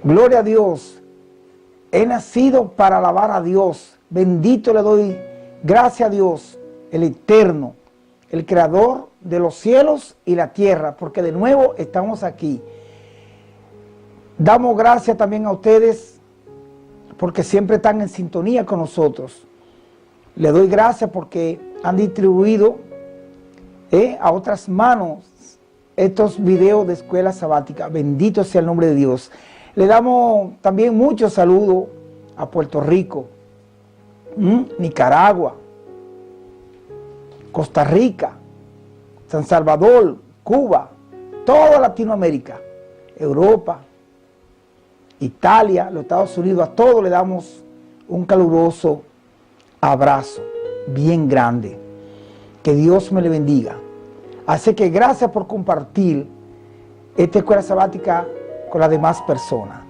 Gloria a Dios. He nacido para alabar a Dios. Bendito le doy gracias a Dios, el eterno, el creador de los cielos y la tierra, porque de nuevo estamos aquí. Damos gracias también a ustedes porque siempre están en sintonía con nosotros. Le doy gracias porque han distribuido a otras manos estos videos de escuela sabática. Bendito sea el nombre de Dios. Le damos también muchos saludos a Puerto Rico, Nicaragua, Costa Rica, San Salvador, Cuba, toda Latinoamérica, Europa, Italia, los Estados Unidos. A todos le damos un caluroso abrazo bien grande. Que Dios me le bendiga. Así que gracias por compartir esta escuela sabática con las demás personas.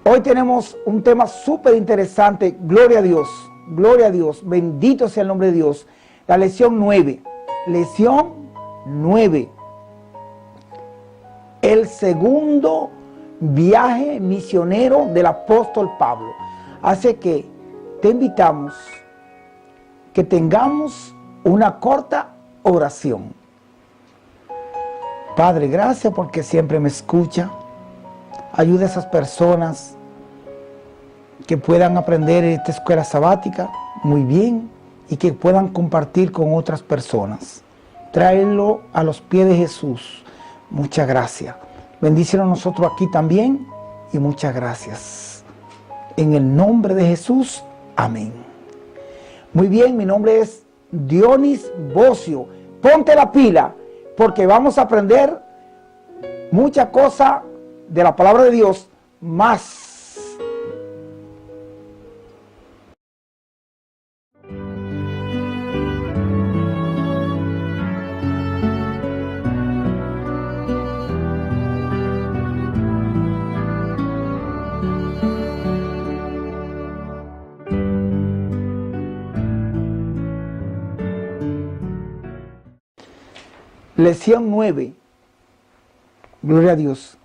Hoy tenemos un tema súper interesante. Gloria a Dios, gloria a Dios. Bendito sea el nombre de Dios. La lección 9. Lección 9. El segundo viaje misionero del apóstol Pablo. Así que te invitamos que tengamos una corta oración. Padre, gracias porque siempre me escucha. Ayuda a esas personas que puedan aprender esta escuela sabática muy bien y que puedan compartir con otras personas. Tráelo a los pies de Jesús. Muchas gracias. Bendícenos a nosotros aquí también y muchas gracias. En el nombre de Jesús, amén. Muy bien, mi nombre es Dionis Bocio. Ponte la pila porque vamos a aprender muchas cosas de la palabra de Dios más. Lección 9. Gloria a Dios.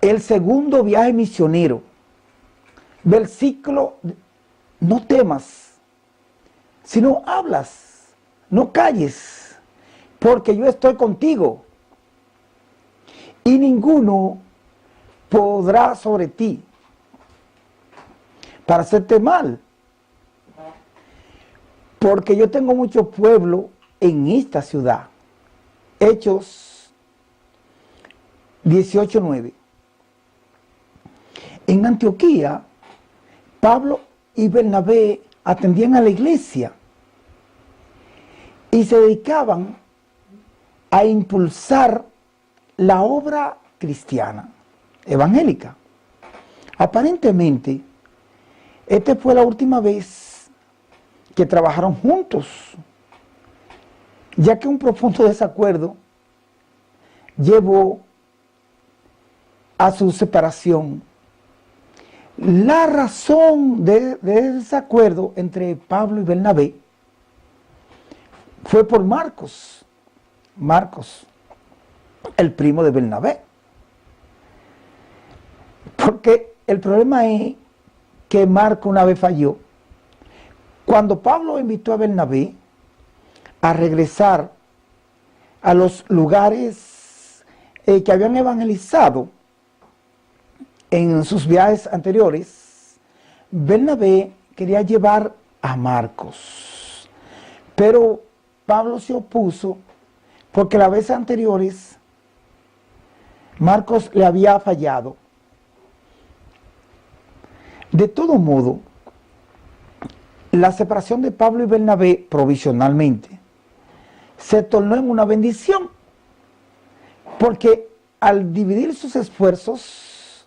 El segundo viaje misionero. Versículo: no temas, sino hablas, no calles, porque yo estoy contigo, y ninguno podrá sobre ti para hacerte mal. Porque yo tengo mucho pueblo en esta ciudad. Hechos 18:9. En Antioquía, Pablo y Bernabé atendían a la iglesia y se dedicaban a impulsar la obra cristiana, evangélica. Aparentemente, esta fue la última vez que trabajaron juntos, ya que un profundo desacuerdo llevó a su separación. La razón de desacuerdo entre Pablo y Bernabé fue por Marcos, el primo de Bernabé. Porque el problema es que Marcos una vez falló. Cuando Pablo invitó a Bernabé a regresar a los lugares que habían evangelizado en sus viajes anteriores, Bernabé quería llevar a Marcos. Pero Pablo se opuso porque las veces anteriores Marcos le había fallado. De todo modo, la separación de Pablo y Bernabé provisionalmente se tornó en una bendición, porque al dividir sus esfuerzos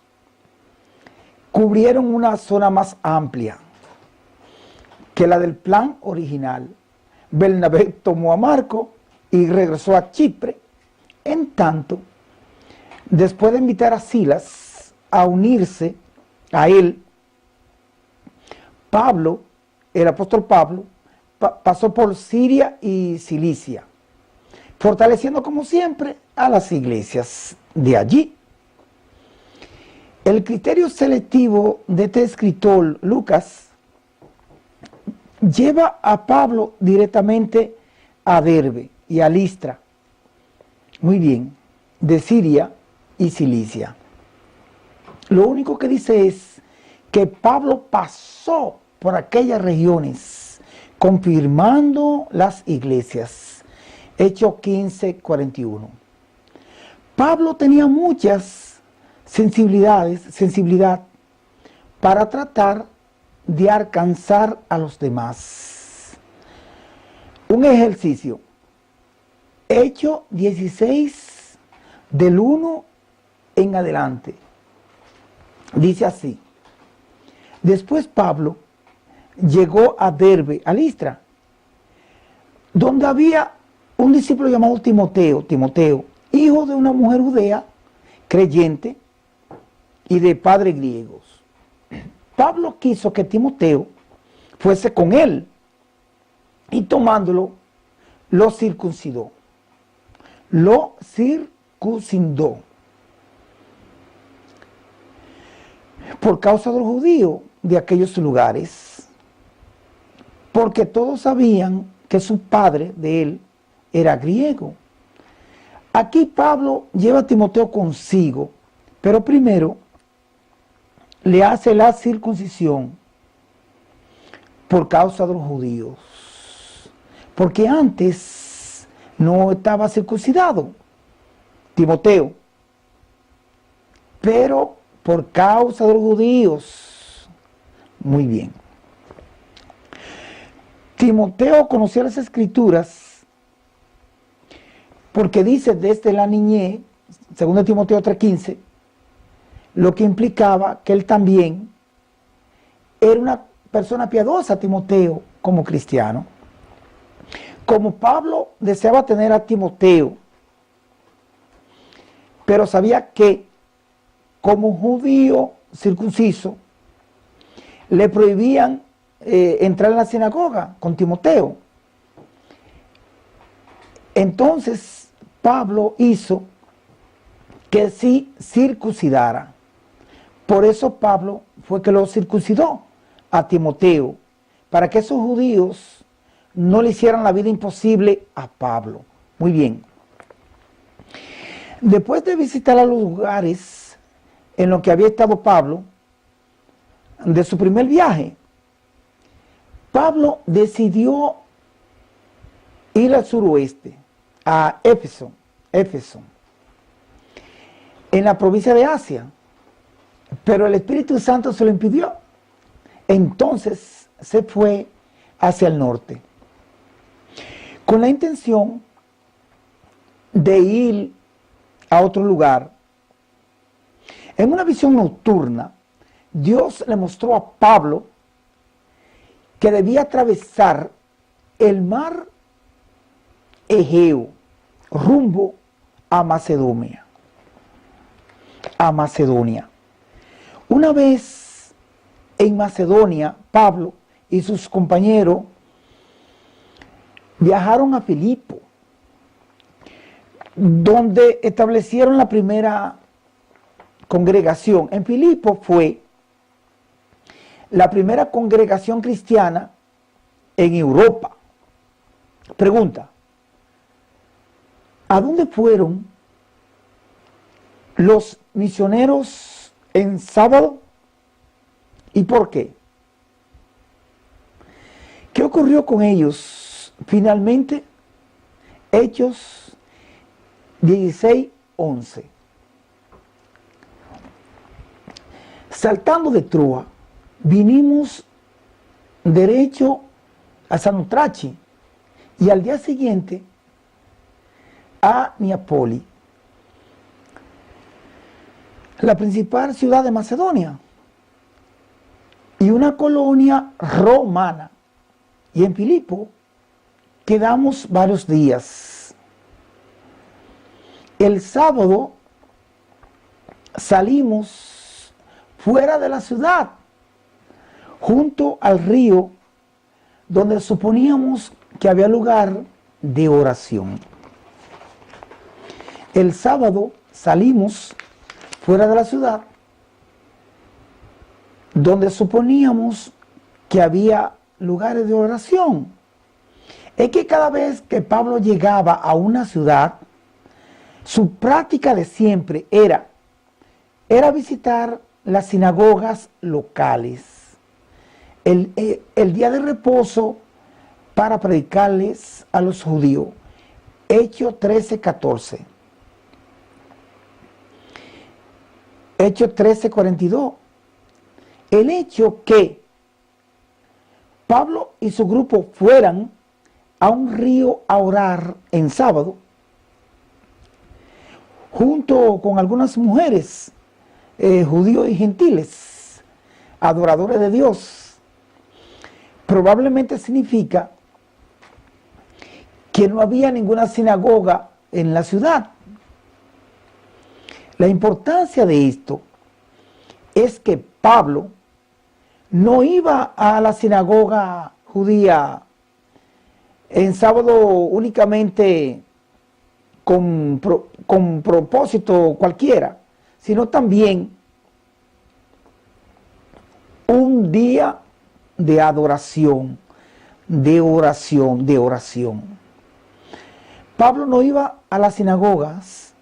cubrieron una zona más amplia que la del plan original. Bernabé tomó a Marcos y regresó a Chipre. En tanto, después de invitar a Silas a unirse a él, Pablo, el apóstol Pablo, pasó por Siria y Cilicia, fortaleciendo como siempre a las iglesias de allí. El criterio selectivo de este escritor, Lucas, lleva a Pablo directamente a Derbe y a Listra, muy bien, de Siria y Cilicia. Lo único que dice es que Pablo pasó por aquellas regiones, confirmando las iglesias. Hechos 15:41. Pablo tenía muchas sensibilidad para tratar de alcanzar a los demás. Un ejercicio. Hechos 16, del 1 en adelante. Dice así: después Pablo llegó a Derbe, a Listra, donde había un discípulo llamado Timoteo, hijo de una mujer judea, creyente y de padres griegos. Pablo quiso que Timoteo fuese con él y tomándolo, lo circuncidó. Por causa de los judíos de aquellos lugares, porque todos sabían que su padre de él era griego. Aquí Pablo lleva a Timoteo consigo, pero primero le hace la circuncisión por causa de los judíos, porque antes no estaba circuncidado Timoteo, pero por causa de los judíos. Muy bien. Timoteo conocía las escrituras porque dice desde la niñez, 2 Timoteo 3:15, lo que implicaba que él también era una persona piadosa, Timoteo, como cristiano. Como Pablo deseaba tener a Timoteo, pero sabía que como judío circunciso le prohibían entrar en la sinagoga con Timoteo. Entonces Pablo hizo que sí circuncidara. Por eso Pablo fue que lo circuncidó a Timoteo, para que esos judíos no le hicieran la vida imposible a Pablo. Muy bien. Después de visitar a los lugares en los que había estado Pablo, de su primer viaje, Pablo decidió ir al suroeste, a Éfeso, en la provincia de Asia, pero el Espíritu Santo se lo impidió. Entonces se fue hacia el norte, con la intención de ir a otro lugar. En una visión nocturna, Dios le mostró a Pablo que debía atravesar el mar Egeo rumbo a Macedonia. Una vez en Macedonia, Pablo y sus compañeros viajaron a Filipo, donde establecieron la primera congregación. En Filipo fue la primera congregación cristiana en Europa. Pregunta: ¿a dónde fueron los misioneros en sábado? ¿Y por qué? ¿Qué ocurrió con ellos? Finalmente, Hechos 16:11. Saltando de Troa, vinimos derecho a Samotrace y al día siguiente a Neapoli, la principal ciudad de Macedonia y una colonia romana. Y en Filipo quedamos varios días. El sábado salimos fuera de la ciudad, junto al río, donde suponíamos que había lugar de oración. El sábado salimos fuera de la ciudad, donde suponíamos que había lugares de oración. Es que cada vez que Pablo llegaba a una ciudad, su práctica de siempre era visitar las sinagogas locales, el día de reposo, para predicarles a los judíos. Hechos 13:14. Hechos 13:42. El hecho que Pablo y su grupo fueran a un río a orar en sábado, junto con algunas mujeres, judíos y gentiles, adoradores de Dios, probablemente significa que no había ninguna sinagoga en la ciudad. La importancia de esto es que Pablo no iba a la sinagoga judía en sábado únicamente con propósito cualquiera, sino también un día de adoración, de oración. Pablo no iba a las sinagogas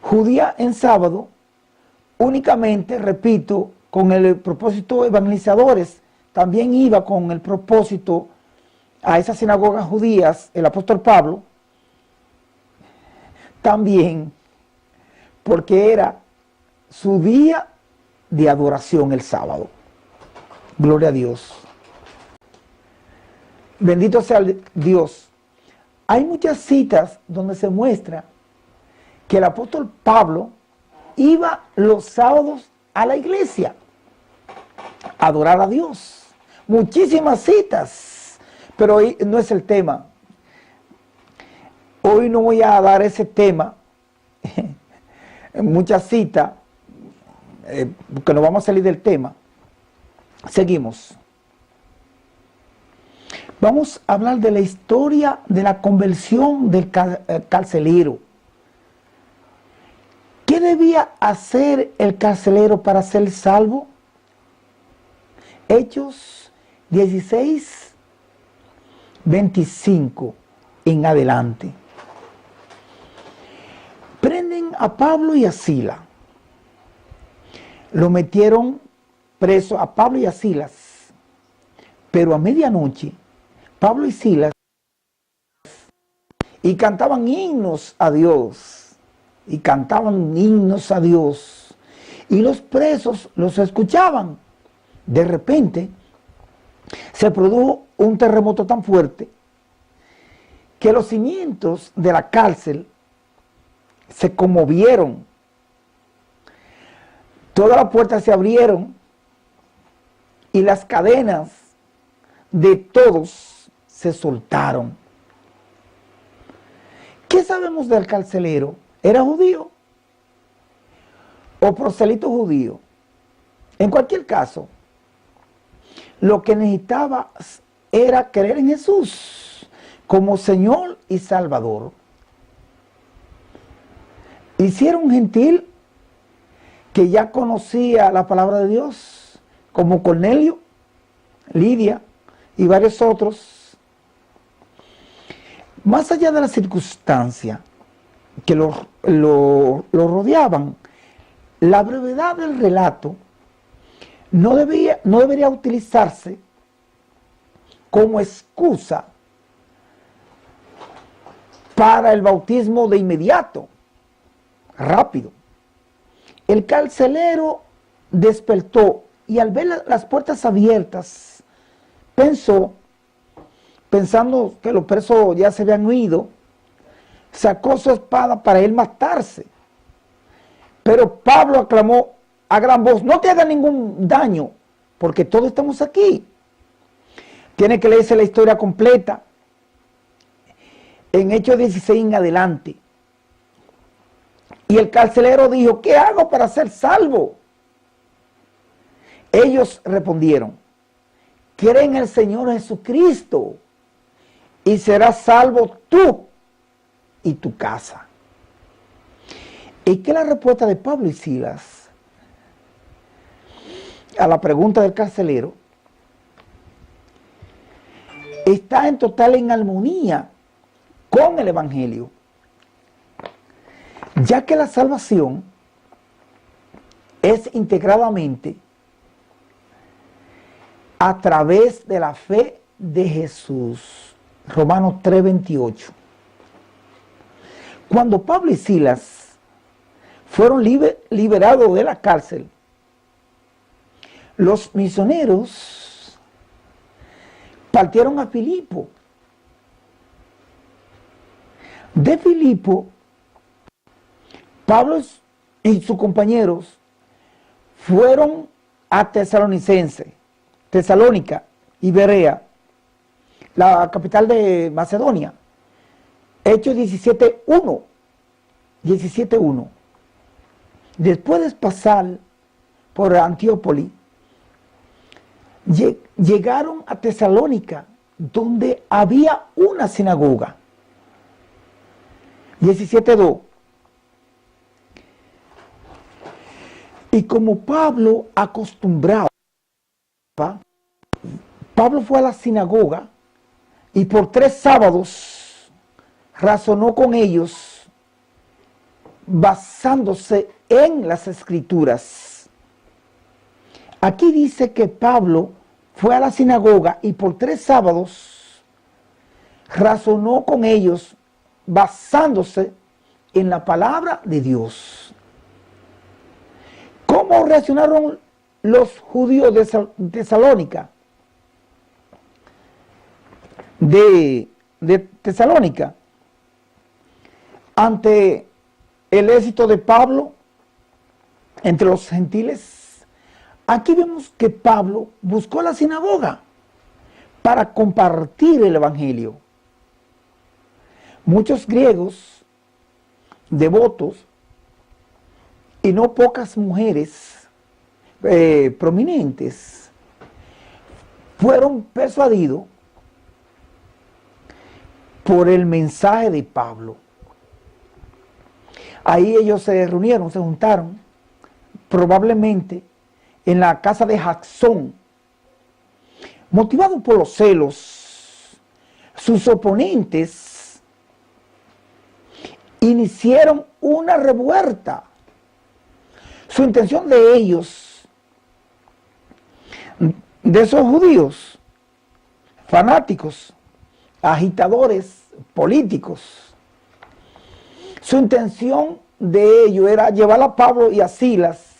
judías en sábado únicamente, repito, con el propósito evangelizadores. También iba con el propósito a esas sinagogas judías, el apóstol Pablo, también porque era su día de adoración el sábado. Gloria a Dios. Bendito sea Dios. Hay muchas citas donde se muestra que el apóstol Pablo iba los sábados a la iglesia a adorar a Dios. Muchísimas citas, pero hoy no es el tema. Hoy no voy a dar ese tema, muchas citas, porque no vamos a salir del tema. Seguimos. Vamos a hablar de la historia de la conversión del carcelero. ¿Qué debía hacer el carcelero para ser salvo? Hechos 16, 25 en adelante. Prenden a Pablo y a Silas. Lo metieron preso a Pablo y a Silas. Pero a medianoche, Pablo y Silas y cantaban himnos a Dios. Y cantaban himnos a Dios. Y los presos los escuchaban. De repente, se produjo un terremoto tan fuerte que los cimientos de la cárcel se conmovieron. Todas las puertas se abrieron y las cadenas de todos se soltaron. ¿Qué sabemos del carcelero? ¿Era judío o prosélito judío? En cualquier caso, lo que necesitaba era creer en Jesús como Señor y Salvador. Y si era un gentil que ya conocía la palabra de Dios, como Cornelio, Lidia y varios otros, más allá de la circunstancia que lo rodeaban, la brevedad del relato no debería utilizarse como excusa para el bautismo de inmediato, rápido. El carcelero despertó y al ver las puertas abiertas, pensando que los presos ya se habían huido, sacó su espada para él matarse. Pero Pablo aclamó a gran voz: no te haga ningún daño, porque todos estamos aquí. Tiene que leerse la historia completa en Hechos 16 en adelante. Y el carcelero dijo: ¿qué hago para ser salvo? Ellos respondieron: cree en el Señor Jesucristo y serás salvo tú y tu casa. ¿Y qué es la respuesta de Pablo y Silas a la pregunta del carcelero? Está en total en armonía con el Evangelio, ya que la salvación es integradamente a través de la fe de Jesús. Romanos 3:28. Cuando Pablo y Silas fueron liberados de la cárcel, los misioneros partieron a Filipo. De Filipo, Pablo y sus compañeros fueron a Tesalónica y Berea, la capital de Macedonia. Hechos 17:1. 17:1. Después de pasar por Antiópolis, llegaron a Tesalónica, donde había una sinagoga. 17:2. Y como Pablo acostumbraba, Pablo fue a la sinagoga y por 3 sábados razonó con ellos basándose en las Escrituras. Aquí dice que Pablo fue a la sinagoga y por 3 sábados razonó con ellos basándose en la palabra de Dios. ¿Cómo reaccionaron los judíos de Tesalónica? De Tesalónica ante el éxito de Pablo entre los gentiles. Aquí vemos que Pablo buscó la sinagoga para compartir el evangelio. Muchos griegos devotos y no pocas mujeres prominentes fueron persuadidos por el mensaje de Pablo. Ahí ellos se reunieron, se juntaron, probablemente en la casa de Jacsón. Motivados por los celos, sus oponentes iniciaron una revuelta. Su intención de ellos, de esos judíos fanáticos, agitadores políticos, su intención de ello era llevar a Pablo y a Silas,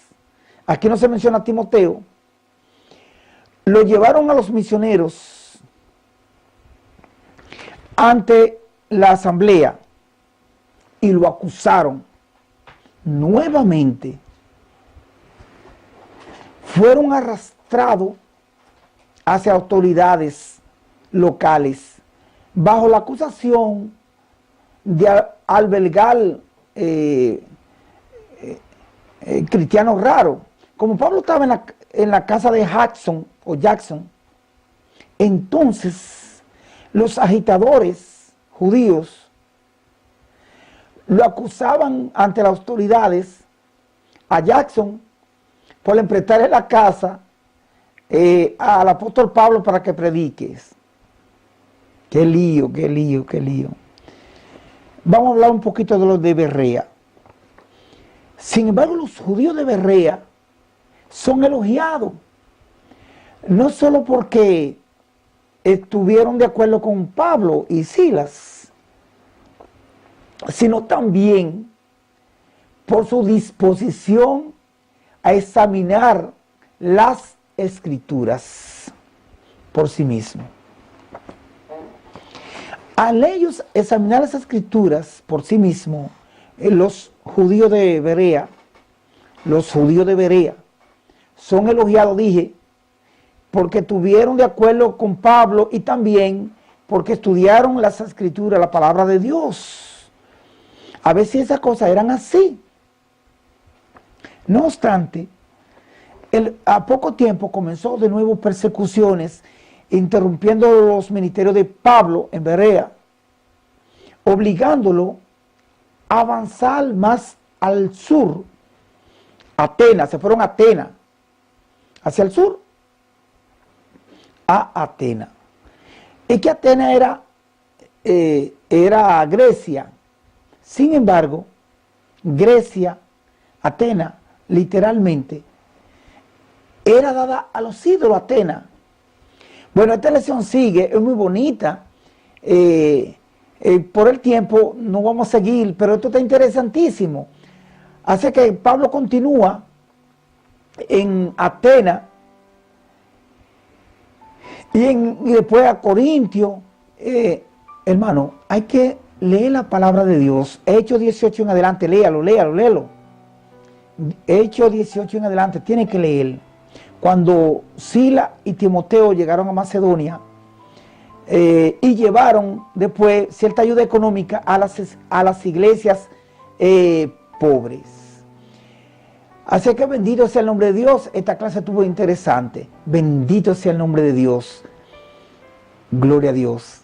aquí no se menciona a Timoteo, lo llevaron a los misioneros ante la asamblea y lo acusaron nuevamente. Fueron arrastrados hacia autoridades locales bajo la acusación de albergar cristianos raros. Como Pablo estaba en la casa de Jackson, entonces los agitadores judíos lo acusaban ante las autoridades a Jackson por emprestarle la casa al apóstol Pablo para que prediques. Qué lío, qué lío, qué lío. Vamos a hablar un poquito de los de Berea. Sin embargo, los judíos de Berea son elogiados, no solo porque estuvieron de acuerdo con Pablo y Silas, sino también por su disposición a examinar las Escrituras por sí mismos. Al ellos examinar las Escrituras por sí mismos, los judíos de Berea son elogiados, dije, porque estuvieron de acuerdo con Pablo y también porque estudiaron las Escrituras, la palabra de Dios. A ver si esas cosas eran así. No obstante, a poco tiempo comenzó de nuevo persecuciones, interrumpiendo los ministerios de Pablo en Berea, obligándolo a avanzar más al sur, Atenas, se fueron a Atenas, hacia el sur, a Atenas. Y que Atenas era Grecia. Sin embargo, Grecia, Atenas, literalmente, era dada a los ídolos Atenas. Bueno, esta lección sigue, es muy bonita. Por el tiempo no vamos a seguir, pero esto está interesantísimo. Así que Pablo continúa en Atenas y después a Corintio. Hermano, hay que leer la palabra de Dios. Hechos 18 en adelante, léalo. Hechos 18 en adelante, tiene que leer. Cuando Sila y Timoteo llegaron a Macedonia y llevaron después cierta ayuda económica a las iglesias pobres. Así que bendito sea el nombre de Dios. Esta clase estuvo interesante. Bendito sea el nombre de Dios. Gloria a Dios.